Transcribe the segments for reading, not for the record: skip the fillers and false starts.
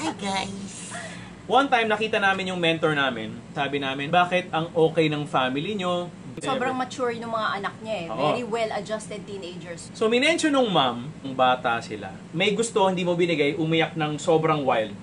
Hi guys! One time, nakita namin yung mentor namin. Sabi namin, bakit ang okay ng family nyo? Sobrang mature yung mga anak niya eh. Oo. Very well-adjusted teenagers. So, minention nung mom, kung bata sila, may gusto, hindi mo binigay, umiyak ng sobrang wild.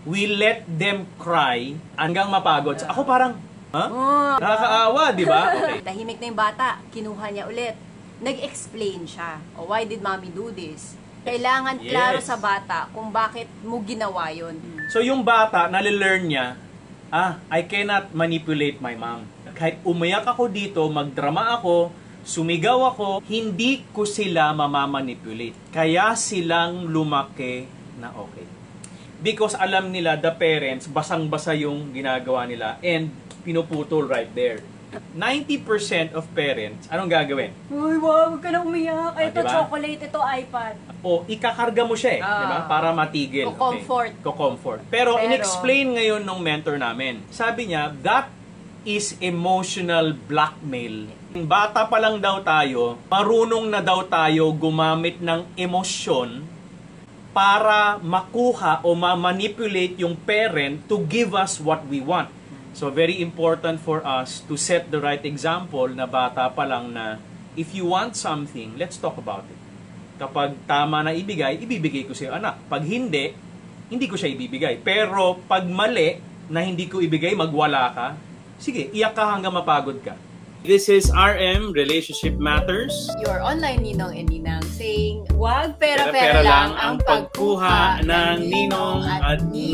We let them cry hanggang mapagod. So, ako parang, ha? Nakakaawa, di ba? Okay. Tahimik na yung bata, kinuha niya ulit. Nag-explain siya. Oh, why did mommy do this? Kailangan klaro sa bata kung bakit mo ginawa yun. So, yung bata, nalilearn niya, I cannot manipulate my mom. Kahit umayak ako dito, magdrama ako, sumigaw ako, hindi ko sila mamamanipulate. Kaya silang lumaki na okay. Because alam nila, the parents, basang-basa yung ginagawa nila and pinuputol right there. 90% of parents, anong gagawin? Uy, wag ka na umiyak. Ito diba? Chocolate, ito iPad. O, ikakarga mo siya di ba? Para matigil. Ko-comfort. Okay. Ko-comfort. Pero in-explain ngayon ng mentor namin. Sabi niya, that is emotional blackmail. Bata pa lang daw tayo, marunong na daw tayo gumamit ng emosyon para makuha o ma-manipulate yung parent to give us what we want. So, very important for us to set the right example na bata pa lang na if you want something, let's talk about it. Kapag tama na ibibigay ko sa iyo, anak. Pag hindi ko siya ibibigay. Pero pag mali na hindi ko ibigay, magwala ka, sige, iyak ka hanggang mapagod ka. This is RM, Relationship Matters. Your online ninong and ninang saying, wag Pera-pera lang ang pagkuha ng ninong at ninang.